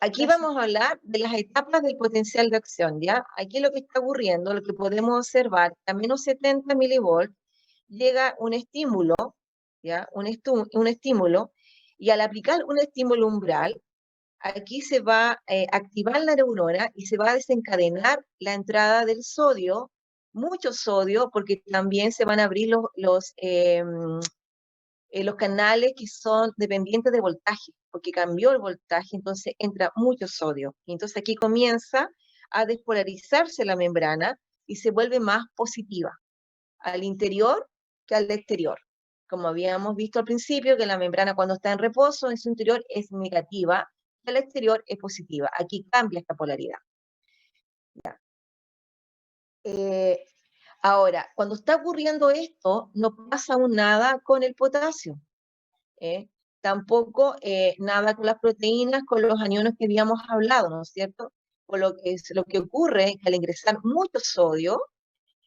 Aquí vamos a hablar de las etapas del potencial de acción, ¿ya? Aquí lo que está ocurriendo, lo que podemos observar, a menos 70 milivolts llega un estímulo, ¿ya? Un estímulo, y al aplicar un estímulo umbral, aquí se va a activar la neurona y se va a desencadenar la entrada del sodio, mucho sodio, porque también se van a abrir los canales que son dependientes de voltaje, porque cambió el voltaje, entonces entra mucho sodio. Y entonces aquí comienza a despolarizarse la membrana y se vuelve más positiva al interior que al exterior. Como habíamos visto al principio, que la membrana cuando está en reposo en su interior es negativa, y al exterior es positiva. Aquí cambia esta polaridad. Ahora, cuando está ocurriendo esto, no pasa aún nada con el potasio. Tampoco nada con las proteínas, con los aniones que habíamos hablado, ¿no es cierto? Por lo que ocurre que al ingresar mucho sodio,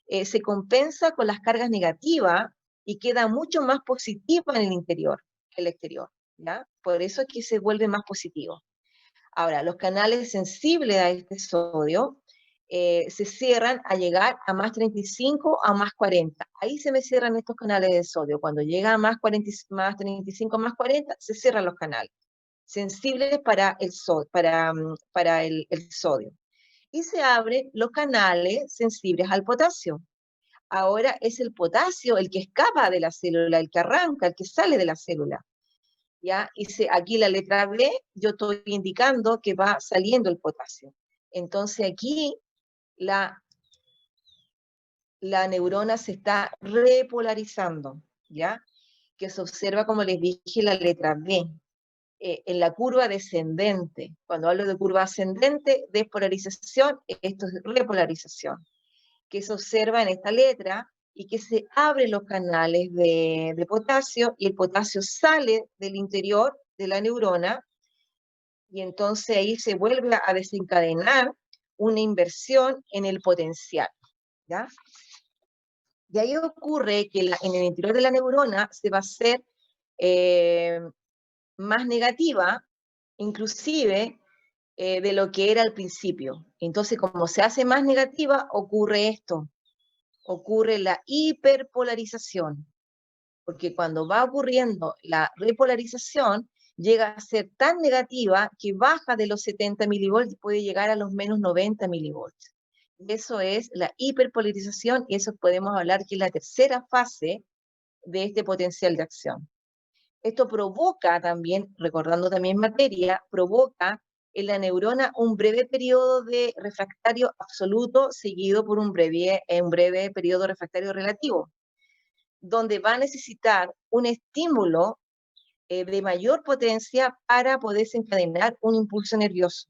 se compensa con las cargas negativas y queda mucho más positiva en el interior que el exterior, ¿ya? Por eso es que se vuelve más positivo. Ahora, los canales sensibles a este sodio se cierran a llegar a más 35 a más 40. Ahí se me cierran estos canales de sodio. Cuando llega a más 35, más 40, se cierran los canales sensibles para el sodio. Y se abren los canales sensibles al potasio. Ahora es el potasio el que escapa de la célula, el que arranca, el que sale de la célula. ¿Ya? Y aquí la letra B, yo estoy indicando que va saliendo el potasio. Entonces aquí la neurona se está repolarizando, ¿ya? Que se observa, como les dije, la letra B, en la curva descendente. Cuando hablo de curva ascendente, despolarización, esto es repolarización, que se observa en esta letra y que se abren los canales de potasio y el potasio sale del interior de la neurona y entonces ahí se vuelve a desencadenar una inversión en el potencial, ¿ya? Y ahí ocurre que en el interior de la neurona se va a hacer más negativa, inclusive de lo que era al principio. Entonces, como se hace más negativa, ocurre esto, ocurre la hiperpolarización, porque cuando va ocurriendo la repolarización, llega a ser tan negativa que baja de los 70 milivolts y puede llegar a los menos 90 milivolts. Eso es la hiperpolarización y eso podemos hablar que es la tercera fase de este potencial de acción. Esto provoca también, recordando también materia, provoca en la neurona un breve periodo de refractario absoluto seguido por un breve periodo refractario relativo, donde va a necesitar un estímulo de mayor potencia para poder desencadenar un impulso nervioso.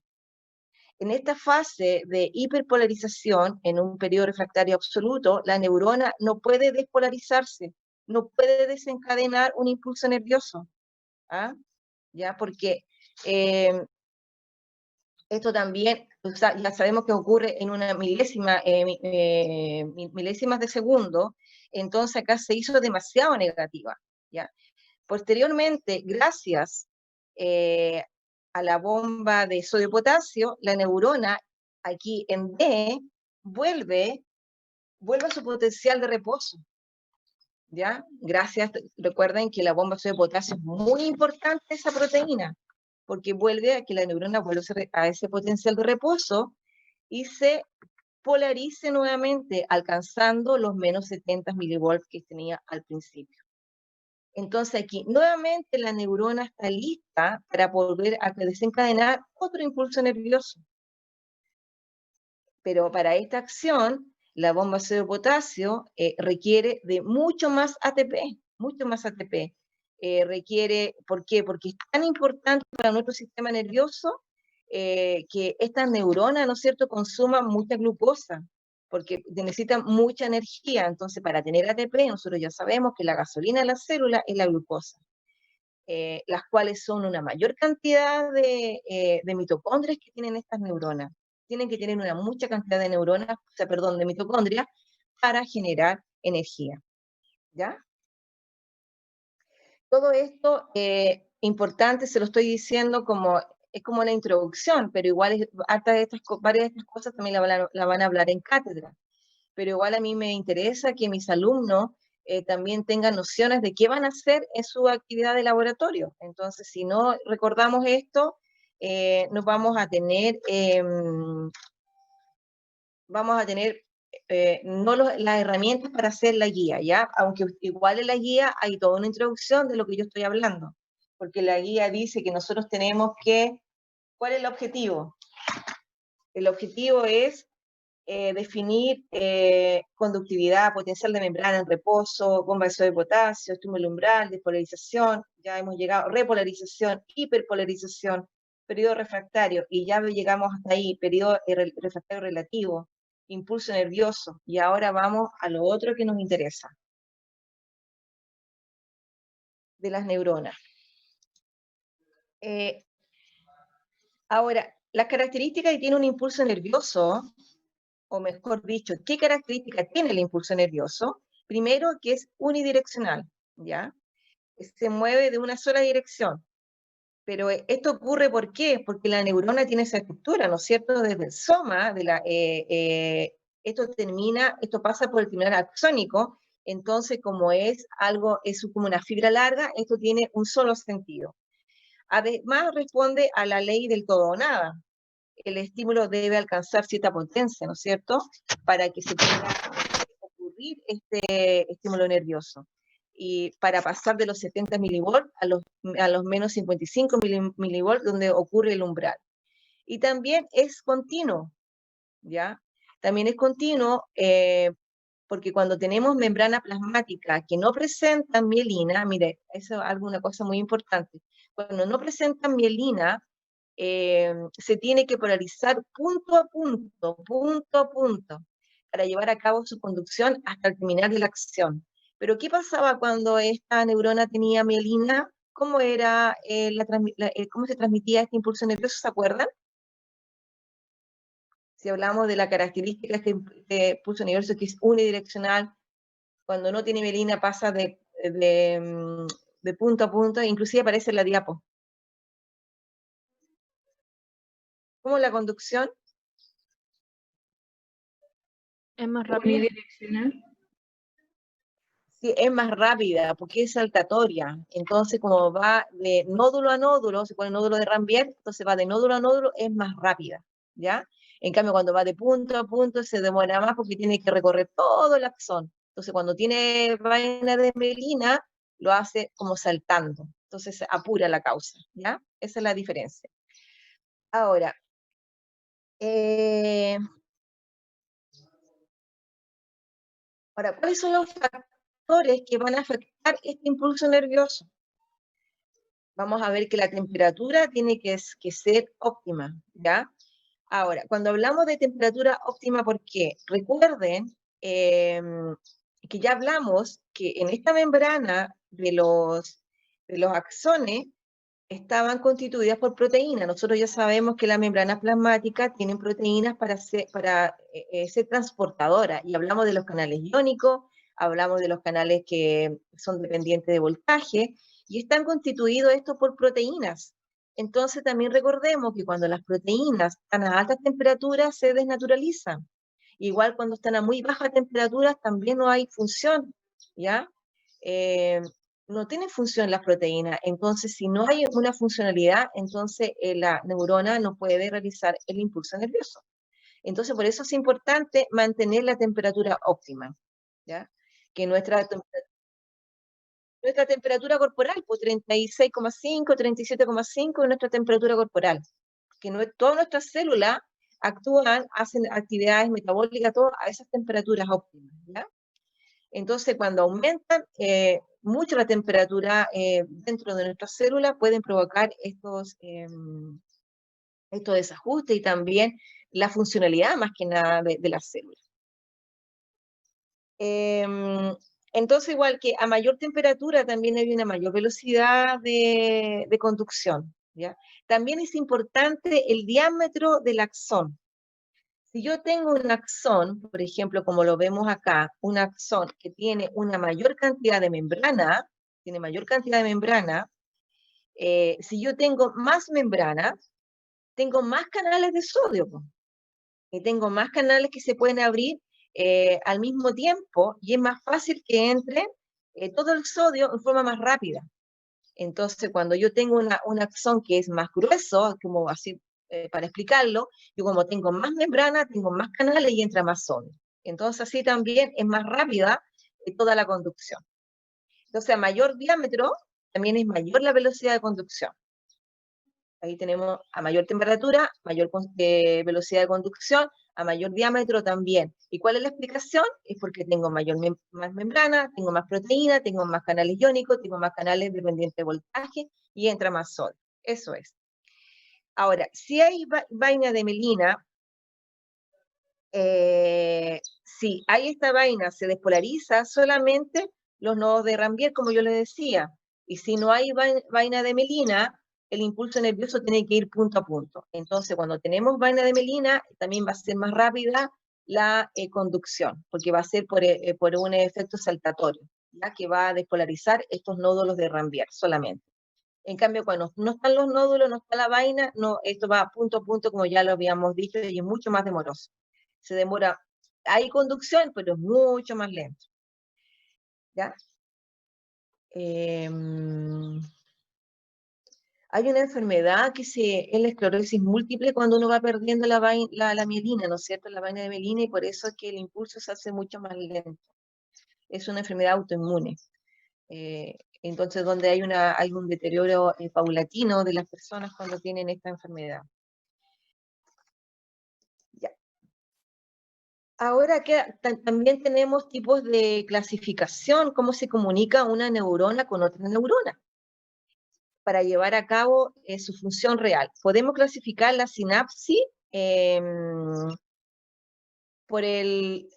En esta fase de hiperpolarización, en un periodo refractario absoluto, la neurona no puede despolarizarse, no puede desencadenar un impulso nervioso. ¿Ah? ¿Ya? Porque esto también, o sea, ya sabemos que ocurre en una milésimas de segundo, entonces acá se hizo demasiado negativa, ¿ya? Posteriormente, gracias a la bomba de sodio-potasio, la neurona aquí en D vuelve a su potencial de reposo, ¿ya? Gracias, recuerden que la bomba de sodio-potasio es muy importante esa proteína, porque vuelve a que la neurona vuelva a ese potencial de reposo y se polarice nuevamente, alcanzando los menos 70 milivolts que tenía al principio. Entonces aquí, nuevamente la neurona está lista para volver a desencadenar otro impulso nervioso. Pero para esta acción, la bomba sodio-potasio requiere de mucho más ATP, mucho más ATP. ¿Por qué? Porque es tan importante para nuestro sistema nervioso que estas neuronas, ¿no es cierto?, consuman mucha glucosa, porque necesitan mucha energía. Entonces, para tener ATP, nosotros ya sabemos que la gasolina de la célula es la glucosa, las cuales son una mayor cantidad de mitocondrias que tienen estas neuronas. Tienen que tener una mucha cantidad de neuronas, o sea, perdón, de mitocondrias para generar energía, ¿ya? Todo esto importante, se lo estoy diciendo como es como una introducción, pero igual varias de estas cosas también la van a hablar en cátedra. Pero igual a mí me interesa que mis alumnos también tengan nociones de qué van a hacer en su actividad de laboratorio. Entonces, si no recordamos esto, nos vamos a tener no las herramientas para hacer la guía, ¿ya? Aunque igual en la guía hay toda una introducción de lo que yo estoy hablando, porque la guía dice que nosotros tenemos que, ¿cuál es el objetivo? El objetivo es definir conductividad, potencial de membrana en reposo, bomba de sodio de potasio, estímulo umbral, despolarización, ya hemos llegado, repolarización, hiperpolarización, periodo refractario, y ya llegamos hasta ahí, periodo refractario relativo, impulso nervioso, y ahora vamos a lo otro que nos interesa, de las neuronas. Ahora, las características que tiene un impulso nervioso, o mejor dicho, ¿qué característica tiene el impulso nervioso? Primero, que es unidireccional, ¿ya? Se mueve de una sola dirección. Pero esto ocurre, ¿por qué? Porque la neurona tiene esa estructura, ¿no es cierto? Desde el soma, esto pasa por el terminal axónico, entonces como es como una fibra larga, esto tiene un solo sentido. Además, responde a la ley del todo o nada. El estímulo debe alcanzar cierta potencia, ¿no es cierto?, para que se pueda ocurrir este estímulo nervioso. Y para pasar de los 70 milivolts a los menos 55 milivolts, donde ocurre el umbral. Y también es continuo, ¿ya? También es continuo porque cuando tenemos membrana plasmática que no presentan mielina, mire, eso es alguna cosa muy importante, cuando no presentan mielina, se tiene que polarizar punto a punto, para llevar a cabo su conducción hasta el terminal de la acción. Pero ¿qué pasaba cuando esta neurona tenía mielina? ¿Cómo cómo se transmitía este impulso nervioso? ¿Se acuerdan? Si hablamos de la característica de este impulso nervioso que es unidireccional, cuando no tiene mielina pasa de punto a punto, inclusive aparece en la diapo. ¿Cómo la conducción? Es más rápida. Unidireccional. Sí, es más rápida porque es saltatoria. Entonces, como va de nódulo a nódulo, se pone nódulo de Ranvier, entonces va de nódulo a nódulo, es más rápida, ¿ya? En cambio, cuando va de punto a punto, se demora más porque tiene que recorrer todo el axón. Entonces, cuando tiene vaina de mielina, lo hace como saltando. Entonces, apura la causa, ¿ya? Esa es la diferencia. Ahora, ¿cuáles son los factores que van a afectar este impulso nervioso? Vamos a ver que la temperatura tiene que ser óptima, ¿ya? Ahora, cuando hablamos de temperatura óptima, ¿por qué? Recuerden que ya hablamos que en esta membrana de los axones estaban constituidas por proteínas. Nosotros ya sabemos que las membranas plasmáticas tienen proteínas para ser transportadoras, y hablamos de los canales iónicos, hablamos de los canales que son dependientes de voltaje, y están constituidos estos por proteínas. Entonces también recordemos que cuando las proteínas están a altas temperaturas se desnaturalizan. Igual cuando están a muy bajas temperaturas también no hay función, ¿ya? No tienen función las proteínas, entonces si no hay una funcionalidad, entonces la neurona no puede realizar el impulso nervioso. Entonces por eso es importante mantener la temperatura óptima, ¿ya? Que nuestra temperatura corporal, pues 36,5, 37,5 es nuestra temperatura corporal, que todas nuestras células actúan, hacen actividades metabólicas, todo a esas temperaturas óptimas, ¿ya? Entonces, cuando aumentan mucho la temperatura dentro de nuestras células, pueden provocar estos desajustes y también la funcionalidad más que nada de las células. Entonces, igual que a mayor temperatura también hay una mayor velocidad de conducción, ¿ya? También es importante el diámetro del axón. Si yo tengo un axón, por ejemplo, como lo vemos acá, un axón que tiene una mayor cantidad de membrana, si yo tengo más membrana, tengo más canales de sodio, po, y tengo más canales que se pueden abrir al mismo tiempo, y es más fácil que entre todo el sodio en forma más rápida. Entonces, cuando yo tengo un axón que es más grueso, como así para explicarlo, yo como tengo más membrana, tengo más canales y entra más sodio. Entonces, así también es más rápida toda la conducción. Entonces, a mayor diámetro, también es mayor la velocidad de conducción. Ahí tenemos a mayor temperatura, mayor velocidad de conducción, a mayor diámetro también. ¿Y cuál es la explicación? Es porque tengo más membrana, tengo más proteína, tengo más canales iónicos, tengo más canales dependientes de voltaje y entra más sodio. Eso es. Ahora, si hay vaina de melina, si hay esta vaina, se despolariza solamente los nodos de Rambier, como yo les decía. Y si no hay vaina de melina, el impulso nervioso tiene que ir punto a punto. Entonces, cuando tenemos vaina de melina, también va a ser más rápida la conducción, porque va a ser por un efecto saltatorio, ¿ya? Que va a despolarizar estos nódulos de Rambier solamente. En cambio, cuando no están los nódulos, no está la vaina, no, esto va punto a punto, como ya lo habíamos dicho, y es mucho más demoroso. Se demora, hay conducción, pero es mucho más lento. ¿Ya? Hay una enfermedad que es la esclerosis múltiple cuando uno va perdiendo la mielina, ¿no es cierto? La vaina de mielina, y por eso es que el impulso se hace mucho más lento. Es una enfermedad autoinmune. Entonces, donde hay un deterioro paulatino de las personas cuando tienen esta enfermedad. Ya. Ahora que también tenemos tipos de clasificación, cómo se comunica una neurona con otra neurona para llevar a cabo su función real. Podemos clasificar la sinapsis por el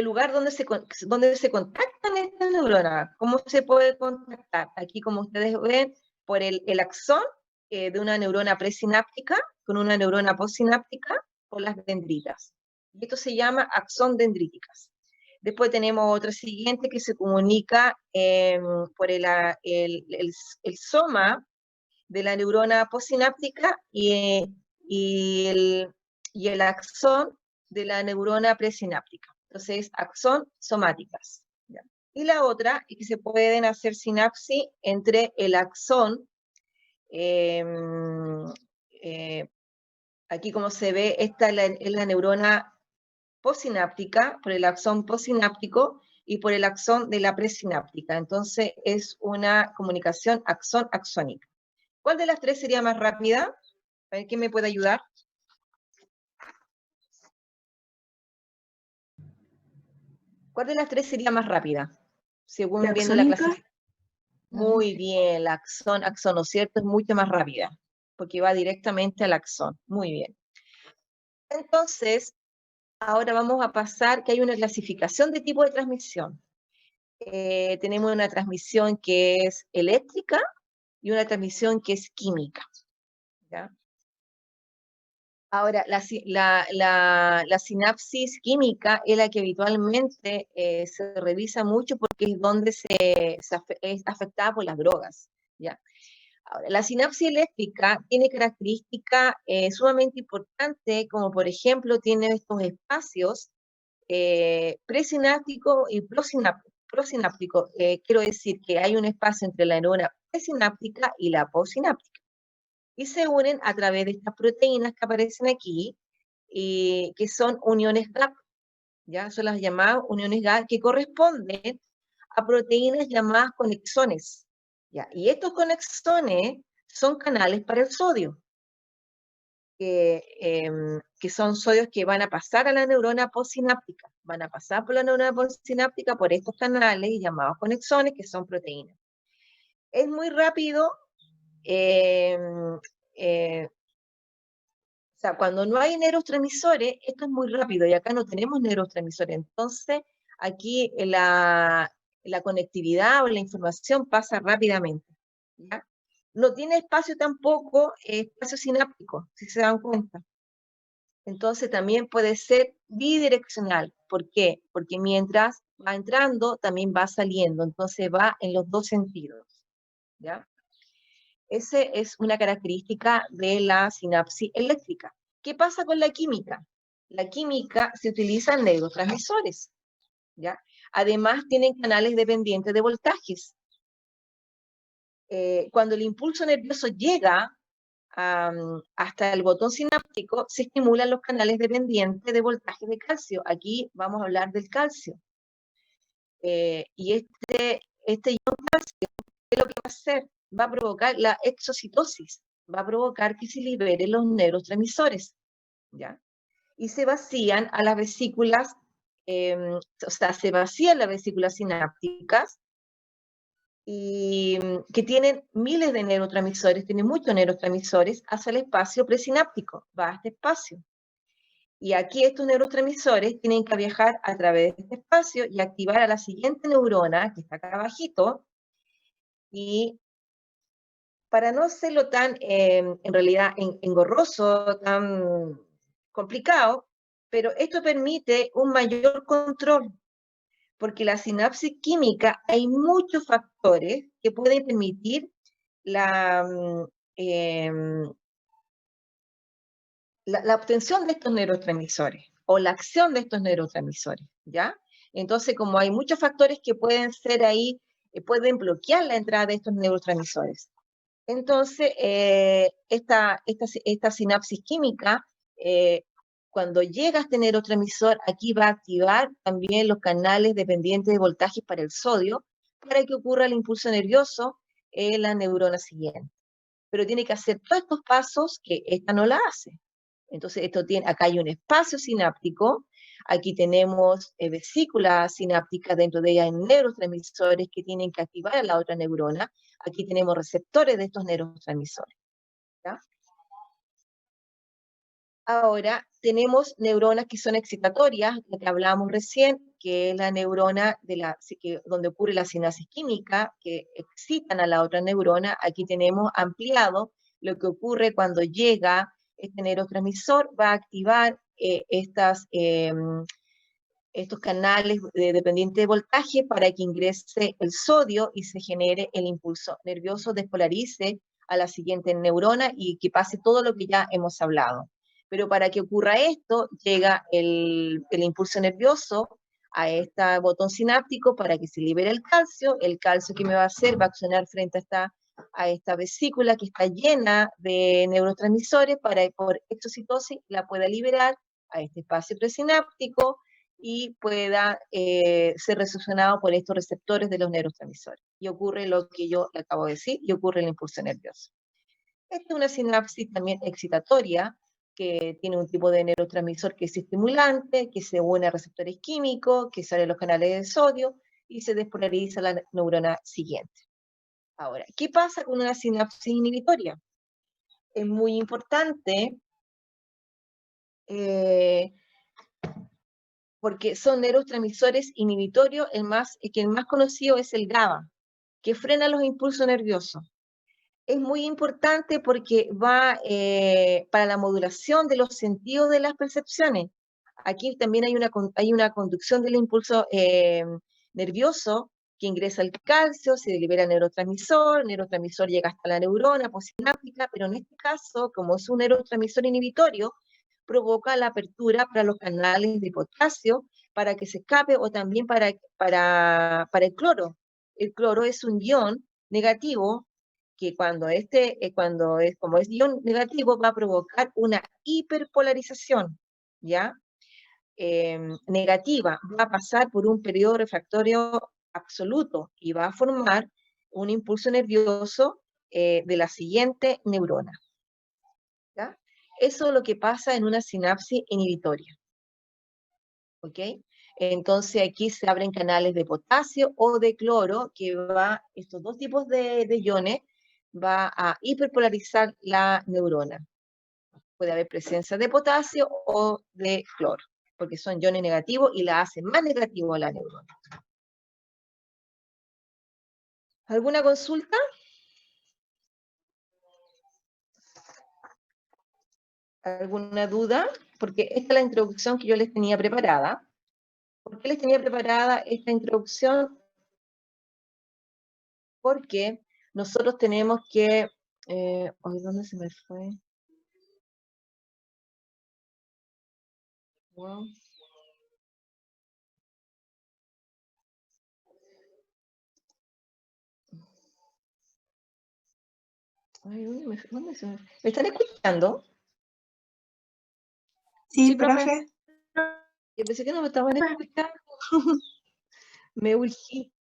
lugar donde se contactan estas neuronas. ¿Cómo se puede contactar? Aquí, como ustedes ven, por el axón de una neurona presináptica con una neurona postsináptica por las dendritas. Esto se llama axón dendríticas. Después tenemos otra siguiente que se comunica por el soma de la neurona postsináptica y el axón de la neurona presináptica. Entonces, axón somáticas. ¿Ya? Y la otra es que se pueden hacer sinapsis entre el axón, aquí como se ve, esta es la neurona postsináptica, por el axón postsináptico y por el axón de la presináptica. Entonces, es una comunicación axón-axónica. ¿Cuál de las tres sería más rápida? A ver, ¿quién me puede ayudar? ¿Cuál de las tres sería más rápida? Según ¿La viendo la axónica? clasificación. Muy bien, la axón, ¿no es cierto? Es mucho más rápida, porque va directamente al axón. Muy bien. Entonces, ahora vamos a pasar que hay una clasificación de tipo de transmisión. Tenemos una transmisión que es eléctrica y una transmisión que es química. ¿Ya? Ahora, la sinapsis química es la que habitualmente se revisa mucho porque es donde es afectada por las drogas. ¿Ya? Ahora, la sinapsis eléctrica tiene características sumamente importantes, como por ejemplo tiene estos espacios presináptico y prosináptico. Quiero decir que hay un espacio entre la neurona presináptica y la postsináptica. Y se unen a través de estas proteínas que aparecen aquí, que son uniones GAP, ¿ya? Son las llamadas uniones GAP que corresponden a proteínas llamadas conexones, ¿ya? Y estos conexones son canales para el sodio, que son sodios que van a pasar a la neurona postsináptica, van a pasar por la neurona postsináptica por estos canales llamados conexones, que son proteínas. Es muy rápido, o sea, cuando no hay neurotransmisores, esto es muy rápido, y acá no tenemos neurotransmisores, entonces aquí la conectividad o la información pasa rápidamente, ¿ya? No tiene espacio tampoco, espacio sináptico, si se dan cuenta. Entonces también puede ser bidireccional. ¿Por qué? Porque mientras va entrando, también va saliendo, entonces va en los dos sentidos, ¿ya? Esa es una característica de la sinapsis eléctrica. ¿Qué pasa con la química? La química se utiliza en neurotransmisores, ¿ya? Además, tienen canales dependientes de voltajes. Cuando el impulso nervioso llega hasta el botón sináptico, se estimulan los canales dependientes de voltaje de calcio. Aquí vamos a hablar del calcio. Y este ion calcio, ¿qué es lo que va a hacer? Va a provocar la exocitosis, va a provocar que se liberen los neurotransmisores, ¿ya? Y se vacían a las vesículas, o sea, se vacían las vesículas sinápticas, y que tienen miles de neurotransmisores, tienen muchos neurotransmisores, hacia el espacio presináptico, va a este espacio. Y aquí estos neurotransmisores tienen que viajar a través de este espacio y activar a la siguiente neurona, que está acá abajito, y para no hacerlo tan, en realidad, engorroso, tan complicado, pero esto permite un mayor control, porque la sinapsis química hay muchos factores que pueden permitir la, la obtención de estos neurotransmisores o la acción de estos neurotransmisores, ¿ya? Entonces, como hay muchos factores que pueden ser ahí, pueden bloquear la entrada de estos neurotransmisores. Entonces, esta sinapsis química, cuando llega a este neurotransmisor, aquí va a activar también los canales dependientes de voltajes para el sodio, para que ocurra el impulso nervioso en la neurona siguiente. Pero tiene que hacer todos estos pasos que esta no la hace. Entonces, acá hay un espacio sináptico, aquí tenemos vesículas sinápticas, dentro de ellas hay neurotransmisores que tienen que activar a la otra neurona, aquí tenemos receptores de estos neurotransmisores, ¿ya? Ahora, tenemos neuronas que son excitatorias, la que hablábamos recién, que es la neurona donde ocurre la sinapsis química, que excitan a la otra neurona. Aquí tenemos ampliado lo que ocurre cuando llega este neurotransmisor, va a activar estos canales dependientes de voltaje para que ingrese el sodio y se genere el impulso nervioso, despolarice a la siguiente neurona y que pase todo lo que ya hemos hablado. Pero para que ocurra esto, llega el impulso nervioso a este botón sináptico para que se libere el calcio que me va a hacer, va a accionar frente a esta vesícula que está llena de neurotransmisores para por exocitosis la pueda liberar a este espacio presináptico y pueda ser recepcionado por estos receptores de los neurotransmisores. Y ocurre lo que yo le acabo de decir, y ocurre el impulso nervioso. Esta es una sinapsis también excitatoria, que tiene un tipo de neurotransmisor que es estimulante, que se une a receptores químicos, que sale a los canales de sodio, y se despolariza la neurona siguiente. Ahora, ¿qué pasa con una sinapsis inhibitoria? Es muy importante porque son neurotransmisores inhibitorios, el más conocido es el GABA, que frena los impulsos nerviosos. Es muy importante porque va para la modulación de los sentidos de las percepciones. Aquí también hay una conducción del impulso nervioso que ingresa el calcio, se libera el neurotransmisor llega hasta la neurona postsináptica, pero en este caso, como es un neurotransmisor inhibitorio, provoca la apertura para los canales de potasio para que se escape, o también para el cloro. El cloro es un ion negativo que como es ion negativo, va a provocar una hiperpolarización, ¿ya? Negativa, va a pasar por un periodo refractario absoluto y va a formar un impulso nervioso de la siguiente neurona, ¿ya? Eso es lo que pasa en una sinapsis inhibitoria, ¿ok? Entonces aquí se abren canales de potasio o de cloro, que estos dos tipos de iones, va a hiperpolarizar la neurona. Puede haber presencia de potasio o de cloro, porque son iones negativos y la hacen más negativo a la neurona. ¿Alguna consulta? ¿Alguna duda? Porque esta es la introducción que yo les tenía preparada. ¿Por qué les tenía preparada esta introducción? Porque nosotros tenemos que ¿Dónde se me fue? Wow. Ay, ¿dónde se me fue? ¿Me están escuchando? Sí, Sí, profe. profe. Yo pensé que no me estaban escuchando. Me urgí.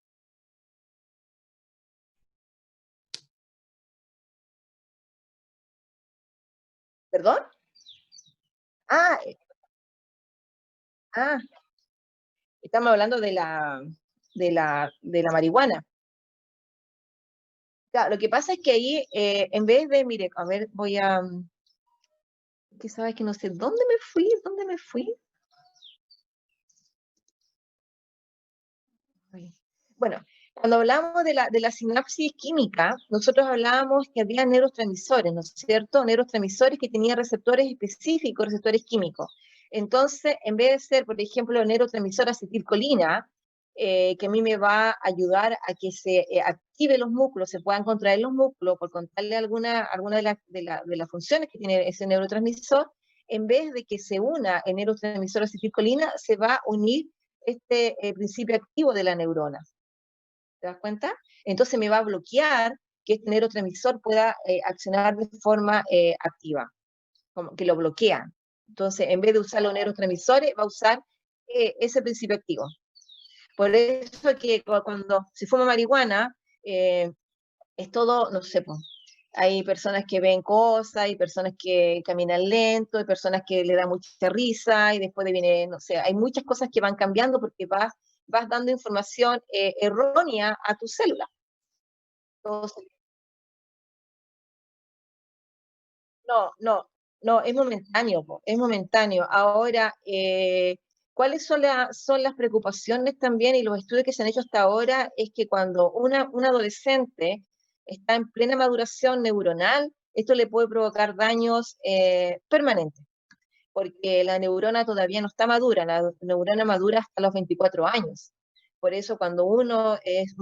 ¿Perdón? Ah, ah, estamos hablando de la marihuana. Claro, lo que pasa es que ahí, en vez de, mire, a ver, voy a, que sabes que no sé, ¿dónde me fui? Ay. Bueno, cuando hablamos de la sinapsis química, nosotros hablábamos que había neurotransmisores, ¿no es cierto? Neurotransmisores que tenían receptores específicos, receptores químicos. Entonces, en vez de ser, por ejemplo, el neurotransmisor acetilcolina, que a mí me va a ayudar a que se active los músculos, se puedan contraer los músculos, por contarle alguna de las funciones que tiene ese neurotransmisor, en vez de que se una el neurotransmisor acetilcolina, se va a unir este principio activo de la neurona. ¿Te das cuenta? Entonces me va a bloquear que este neurotransmisor pueda accionar de forma activa, como que lo bloquea. Entonces, en vez de usar los neurotransmisores, va a usar ese principio activo. Por eso que cuando se fuma marihuana, es todo, no sé, pues, hay personas que ven cosas, hay personas que caminan lento, hay personas que le da mucha risa y después viene, no sé, hay muchas cosas que van cambiando porque vas dando información errónea a tus células. Entonces, no, es momentáneo, po, es momentáneo. Ahora, ¿cuáles son las preocupaciones también y los estudios que se han hecho hasta ahora? Es que cuando un adolescente está en plena maduración neuronal, esto le puede provocar daños permanentes, porque la neurona todavía no está madura, la neurona madura hasta los 24 años. Por eso cuando uno es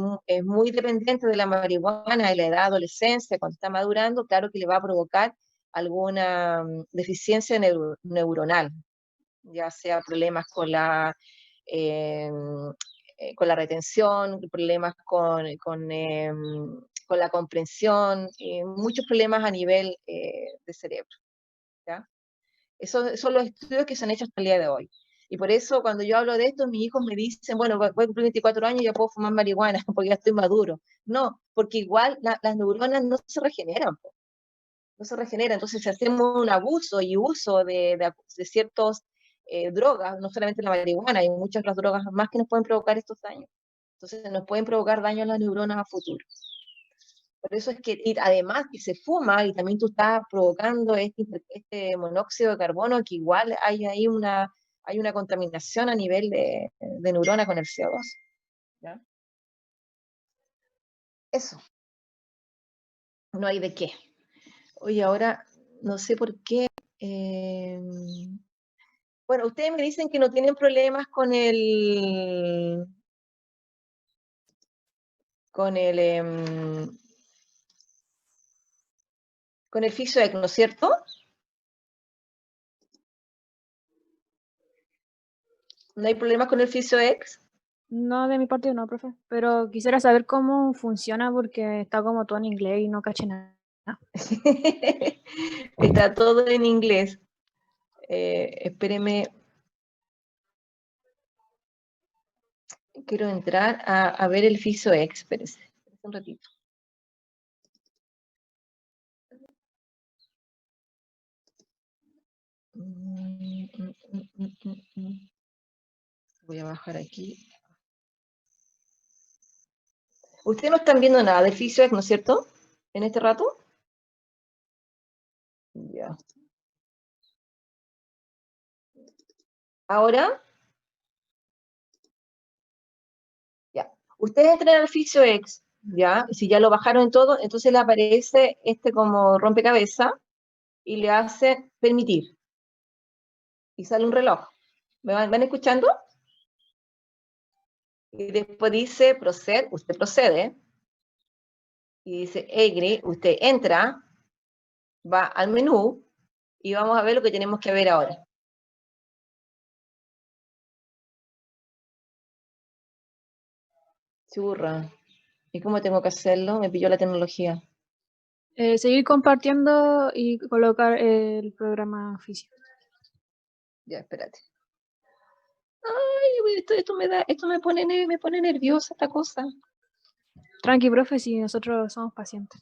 muy dependiente de la marihuana en la edad adolescencia, cuando está madurando, claro que le va a provocar alguna deficiencia neuronal, ya sea problemas eh, con la retención, problemas con la comprensión, muchos problemas a nivel de cerebro. ¿Ya? Esos son los estudios que se han hecho hasta el día de hoy. Y por eso cuando yo hablo de esto, mis hijos me dicen, bueno, voy a cumplir 24 años y ya puedo fumar marihuana porque ya estoy maduro. No, porque igual las neuronas no se regeneran, no se regeneran. Entonces, si hacemos un abuso y uso de ciertas drogas, no solamente la marihuana, hay muchas otras drogas más que nos pueden provocar estos daños. Entonces, nos pueden provocar daño a las neuronas a futuro. Por eso es que, y además que se fuma y también tú estás provocando este monóxido de carbono, que igual hay una contaminación a nivel de neurona con el CO2. ¿Ya? Eso, no hay de qué. Oye, ahora no sé por qué. eh, bueno, ustedes me dicen que no tienen problemas con el con el FISOEC, ¿no es cierto? ¿No hay problemas con el FISOEC? No, de mi parte no, profe. Pero quisiera saber cómo funciona porque está como todo en inglés y no caché nada. Está todo en inglés. Espéreme. Quiero entrar a ver el FISOEC. Espérese un ratito. Voy a bajar aquí. Ustedes no están viendo nada del FISOEC, ¿no es cierto? En este rato. Ya. Ahora, ya. Ustedes entran al FISOEC, ya. Si ya lo bajaron en todo, entonces le aparece este como rompecabezas y le hace permitir. Y sale un reloj. ¿Me van escuchando? Y después dice procede, usted procede. Y dice agree, usted entra. va al menú y vamos a ver lo que tenemos que ver ahora. Churra. ¿Y cómo tengo que hacerlo? Me pilló la tecnología. Seguir compartiendo y colocar el programa oficial. Ya, espérate. Ay, esto me pone nerviosa esta cosa. Tranqui, profe, si nosotros somos pacientes.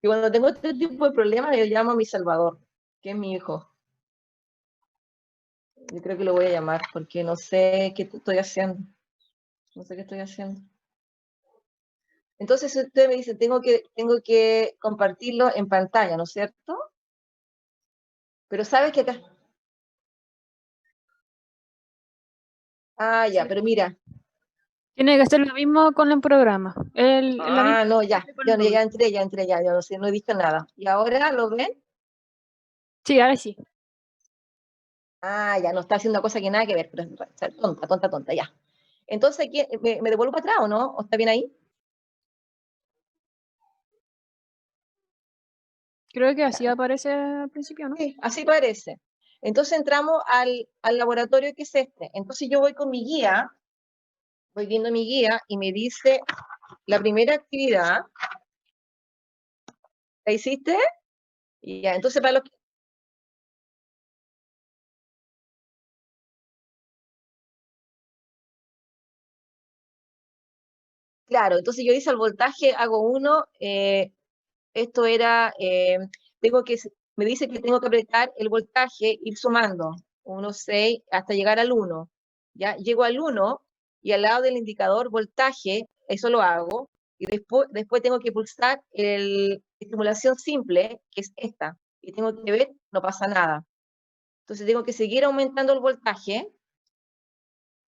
Y cuando tengo este tipo de problemas, yo llamo a mi Salvador, que es mi hijo. Yo creo que lo voy a llamar porque no sé qué estoy haciendo. No sé qué estoy haciendo. Entonces usted me dice, tengo que compartirlo en pantalla, ¿no es cierto? Pero sabes que acá... Ah, ya, Sí. pero mira. Tiene que hacer lo mismo con el programa. La misma No, ya. con Yo el Google. ya entré, ya. Yo no sé, no he visto nada. ¿Y ahora lo ven? Sí, ahora sí. Ya, no está haciendo cosa que nada que ver, pero tonta, ya. Entonces, ¿me devuelvo para atrás o no? ¿O está bien ahí? Creo que así Ya. aparece al principio, ¿no? Sí, así parece. Entonces entramos al laboratorio que es este. Entonces yo voy con mi guía, voy viendo mi guía y me dice la primera actividad, ¿la hiciste? Y ya, entonces para los que... Claro, entonces yo hice el voltaje, hago uno, esto era, me dice que tengo que apretar el voltaje, ir sumando, 1, 6, hasta llegar al 1. Ya, llego al 1 y al lado del indicador voltaje, eso lo hago, y después tengo que pulsar estimulación simple, que es esta, y tengo que ver, no pasa nada. Entonces tengo que seguir aumentando el voltaje,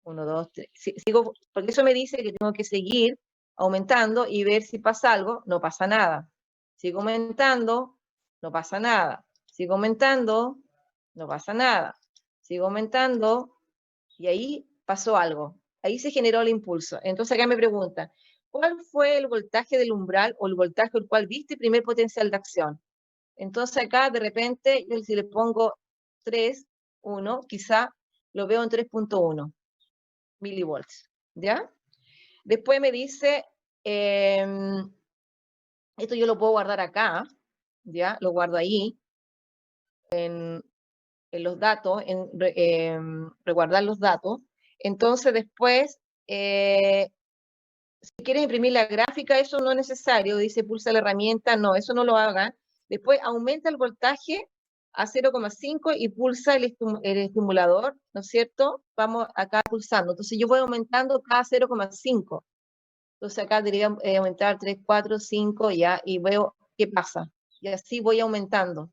1, 2, 3, sigo, porque eso me dice que tengo que seguir aumentando y ver si pasa algo, no pasa nada. Sigo aumentando, no pasa nada. Sigo aumentando, no pasa nada. Sigo aumentando y ahí pasó algo. Ahí se generó el impulso. Entonces acá me pregunta, ¿cuál fue el voltaje del umbral o el voltaje al cual viste primer potencial de acción? Entonces acá de repente, yo si le pongo 3, 1, quizá lo veo en 3.1 milivolts, ¿ya? Después me dice, esto yo lo puedo guardar acá, ¿ya? Lo guardo ahí, en los datos, reguardar los datos. Entonces después, si quieres imprimir la gráfica, eso no es necesario, dice pulsa la herramienta, no, eso no lo haga. Después aumenta el voltaje a 0,5 y pulsa el estimulador, ¿no es cierto? Vamos acá pulsando. Entonces yo voy aumentando cada 0,5. Entonces acá debería aumentar 3, 4, 5, ya, y veo qué pasa. Y así voy aumentando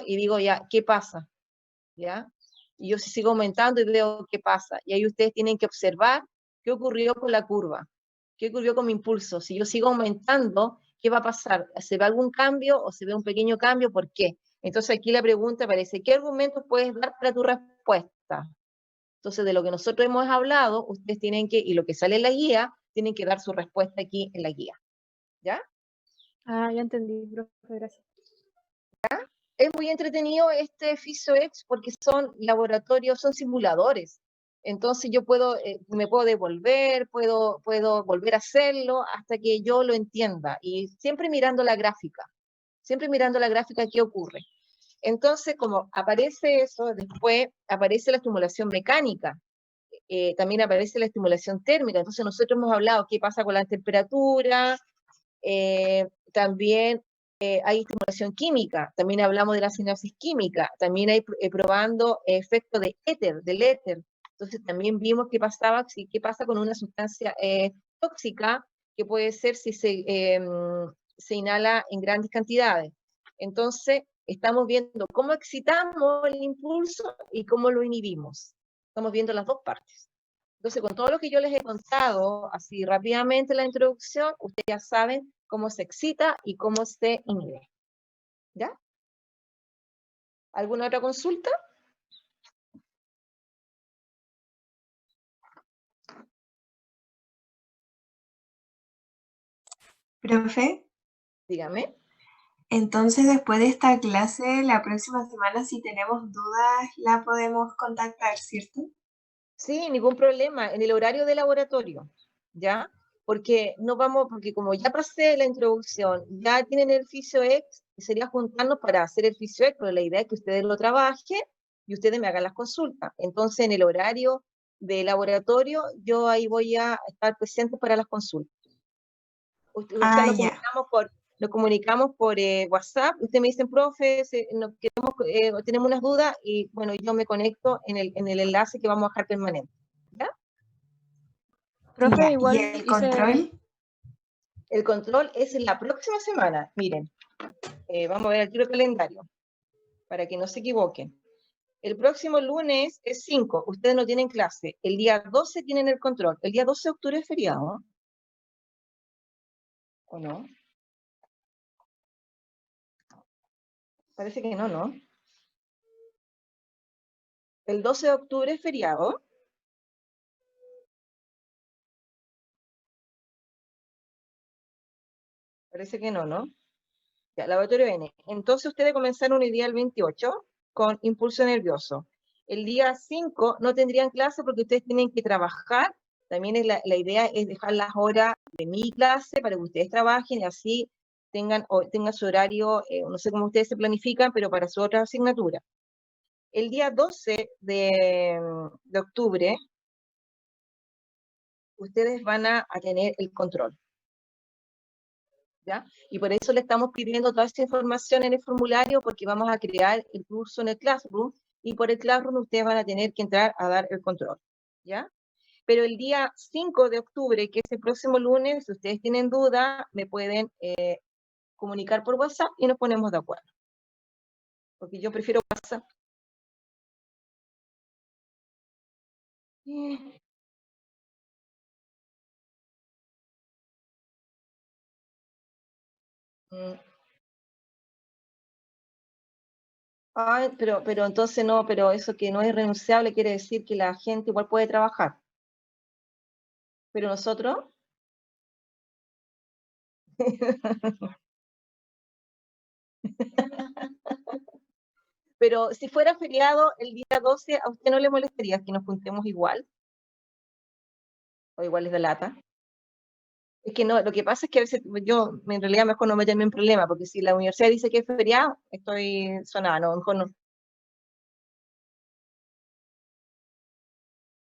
y digo ya, ¿qué pasa? ¿Ya? Y yo sigo aumentando y veo qué pasa. Y ahí ustedes tienen que observar qué ocurrió con la curva, qué ocurrió con mi impulso. Si yo sigo aumentando, ¿qué va a pasar? ¿Se ve algún cambio o se ve un pequeño cambio? ¿Por qué? Entonces aquí la pregunta parece, ¿qué argumentos puedes dar para tu respuesta? Entonces, de lo que nosotros hemos hablado, ustedes tienen que, y lo que sale en la guía, tienen que dar su respuesta aquí en la guía. ¿Ya? Ah, ya entendí, profe, gracias. Es muy entretenido este PhysioX porque son laboratorios, son simuladores. Entonces yo me puedo devolver, puedo volver a hacerlo hasta que yo lo entienda. Y siempre mirando la gráfica, ¿qué ocurre? Entonces, como aparece eso, después aparece la estimulación mecánica. También aparece la estimulación térmica. Entonces nosotros hemos hablado qué pasa con la temperatura, también hay estimulación química, también hablamos de la sinapsis química, también hay probando efecto del éter. Entonces también vimos qué pasaba, qué pasa con una sustancia tóxica que puede ser si se inhala en grandes cantidades. Entonces, estamos viendo cómo excitamos el impulso y cómo lo inhibimos. Estamos viendo las dos partes. Entonces, con todo lo que yo les he contado, así rápidamente la introducción, ustedes ya saben cómo se excita y cómo se inhibe. ¿Ya? ¿Alguna otra consulta? Profe, Dígame. Entonces, después de esta clase, la próxima semana, si tenemos dudas, la podemos contactar, ¿cierto? Sí, ningún problema, en el horario de laboratorio, ¿ya? Porque no vamos, porque como ya pasé la introducción, ya tienen el FisioEx, sería juntarnos para hacer el FisioEx, pero la idea es que ustedes lo trabajen y ustedes me hagan las consultas. Entonces, en el horario de laboratorio, yo ahí voy a estar presente para las consultas. O sea, Ah, ya. nos comunicamos por WhatsApp, ustedes me dicen, profe, tenemos unas dudas, y bueno, yo me conecto en el enlace que vamos a dejar permanente. ¿Ya? Profe, Ya. ¿Y igual el hice... control? El control es en la próxima semana. Miren, vamos a ver el tiro calendario, para que no se equivoquen. El próximo lunes es 5, ustedes no tienen clase. El día 12 tienen el control. El día 12 de octubre es feriado, ¿o no? Parece que no, ¿no? El 12 de octubre es feriado. Parece que no, ¿no? Ya, laboratorio N. Entonces ustedes comenzaron el día el 28 con impulso nervioso. El día 5 no tendrían clase porque ustedes tienen que trabajar. También la idea es dejar las horas de mi clase para que ustedes trabajen y así tengan su horario, no sé cómo ustedes se planifican, pero para su otra asignatura. El día 12 de octubre, ustedes van a tener el control. ¿Ya? Y por eso le estamos pidiendo toda esta información en el formulario, porque vamos a crear el curso en el Classroom, y por el Classroom ustedes van a tener que entrar a dar el control, ¿ya? Pero el día 5 de octubre, que es el próximo lunes, si ustedes tienen duda, me pueden comunicar por WhatsApp y nos ponemos de acuerdo. Porque yo prefiero WhatsApp. Mm. Ay, pero entonces no, pero eso que no es renunciable quiere decir que la gente igual puede trabajar. Pero nosotros... Pero si fuera feriado el día 12, ¿a usted no le molestaría que nos juntemos igual? ¿O igual es de lata? Es que no, lo que pasa es que a veces yo en realidad mejor no meterme en problema, porque si la universidad dice que es feriado, estoy sonada, no, mejor no.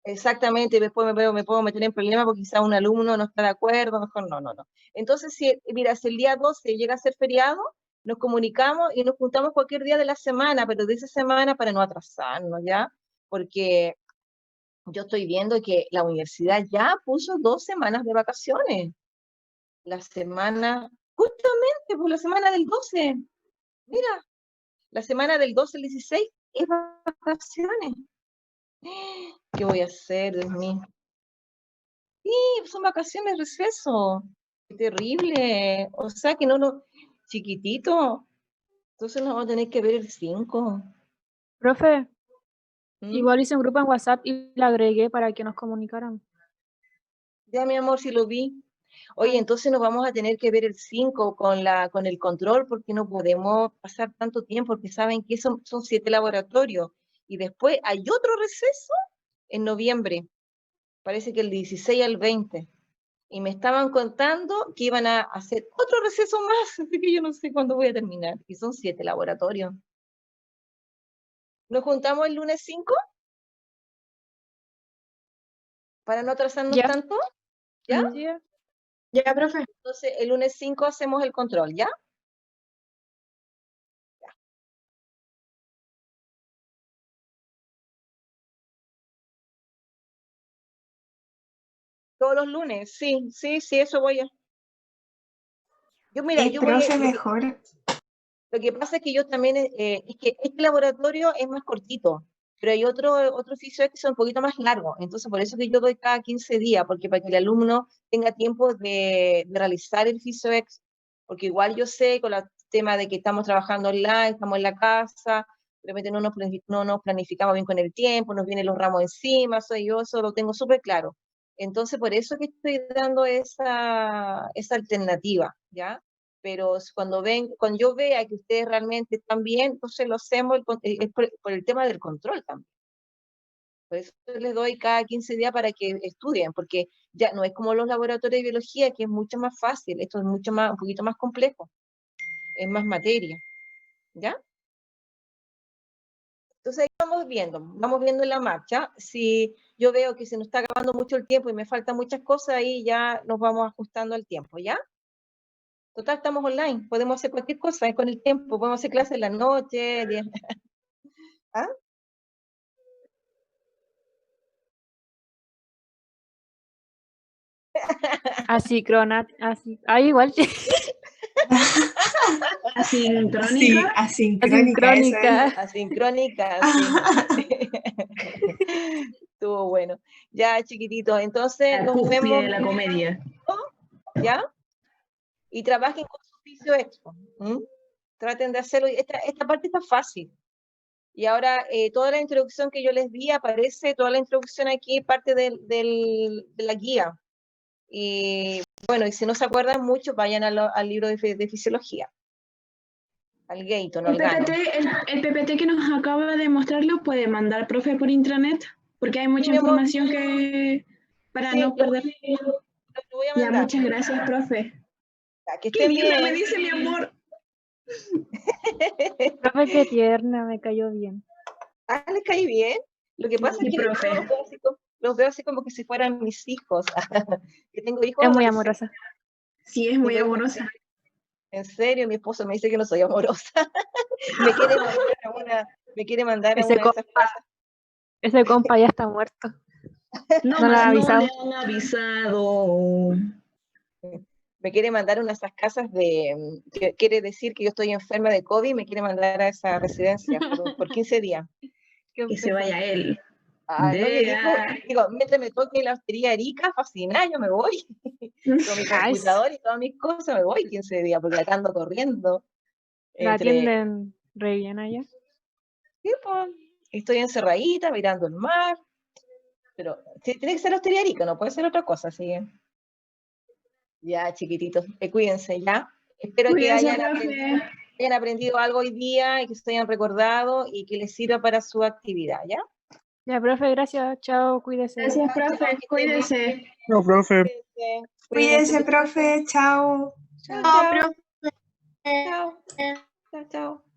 Exactamente, después me puedo meter en problemas porque quizá un alumno no está de acuerdo, mejor no, no, no. Entonces, mira, si el día 12 llega a ser feriado, nos comunicamos y nos juntamos cualquier día de la semana, pero de esa semana para no atrasarnos, ¿ya? Porque yo estoy viendo que la universidad ya puso 2 semanas de vacaciones. La semana, justamente, pues la semana del 12. Mira, la semana del 12 al 16 es vacaciones. ¿Qué voy a hacer, Dios mío? Sí, son vacaciones, receso. Qué terrible. O sea que no lo... Chiquitito. Entonces nos vamos a tener que ver el 5. Profe, ¿Mm? igual hice un grupo en WhatsApp y la agregué para que nos comunicaran. Ya, mi amor, si lo vi. Oye, Ay, entonces nos vamos a tener que ver el 5 con el control, porque no podemos pasar tanto tiempo, porque saben que son 7 laboratorios. Y después hay otro receso en noviembre, parece que el 16 al 20. Y me estaban contando que iban a hacer otro receso más, así que yo no sé cuándo voy a terminar. Y son 7 laboratorios. ¿Nos juntamos el lunes 5 para no atrasarnos ya, tanto? ¿Ya? sí, Ya, profe. Entonces el lunes 5 hacemos el control, ¿ya? Todos los lunes, sí, sí, sí, eso voy a... Yo, mira, yo voy a... Profe, mejor. Lo que pasa es que yo también, es que este laboratorio es más cortito, pero hay otro oficio que son un poquito más largos, entonces por eso que yo doy cada 15 días, porque para que el alumno tenga tiempo de realizar el FISOEX, porque igual yo sé con el tema de que estamos trabajando online, estamos en la casa, de repente no nos planificamos bien con el tiempo, nos vienen los ramos encima, yo eso lo tengo súper claro. Entonces por eso que estoy dando esa alternativa, ¿ya? pero cuando yo vea que ustedes realmente están bien, entonces lo hacemos por el tema del control también. Por eso les doy cada 15 días para que estudien, porque ya no es como los laboratorios de biología, que es mucho más fácil, esto es un poquito más complejo, es más materia, ¿ya? Entonces ahí vamos viendo en la marcha. Si yo veo que se nos está acabando mucho el tiempo y me faltan muchas cosas, ahí ya nos vamos ajustando al tiempo, ¿ya? Total, estamos online, podemos hacer cualquier cosa con el tiempo, podemos hacer clases en la noche. ¿Ah? igual. Asincrónica. Sí, asincrónica. Asincrónica, sí. Estuvo bueno. Ya, chiquititos, entonces nos vemos. De la comedia. ¿Ya? Y trabajen con su oficio extra. Traten de hacerlo. Esta parte está fácil. Y ahora toda la introducción que yo les di aparece, toda la introducción aquí, parte de la guía. Y bueno, y si no se acuerdan mucho, vayan al libro de fisiología. Al Gaton, el PPT que nos acaba de mostrar lo puede mandar, profe, por intranet, porque hay mucha información que para no perder. Lo voy a mandar. Ya, muchas gracias, profe. Ya, que estén bien. Me dice mi amor. Profe, qué tierna, me cayó bien. Ah, ¿les caí bien? Lo que pasa es que los veo así como que si fueran mis hijos. Que tengo hijos. Es muy amorosa. Sí, es muy amorosa. En serio, mi esposo me dice que no soy amorosa. me quiere mandar a una de esas cosas. Ese compa ya está muerto. No le han avisado. No le han avisado. Me quiere mandar a una de esas casas que quiere decir que yo estoy enferma de COVID, me quiere mandar a esa residencia por 15 días. Que se vaya él. No, digo, mientras me toque la hostería Erika, fascinada, yo me voy. Con mi computador y todas mis cosas, me voy 15 días, porque acá ando corriendo. ¿La atienden re bien allá? Sí, pues, estoy encerradita, mirando el mar. Pero tiene que ser la hostería Erika, no puede ser otra cosa, así que... Ya, chiquititos, cuídense, ¿ya? Espero que hayan aprendido algo hoy día y que se hayan recordado y que les sirva para su actividad, ¿ya? Ya, profe, gracias. Chao, cuídese. Gracias, profe. Cuídense. No, profe. Cuídense, profe. Chao. Chao, profe. Chao. Chao, chao.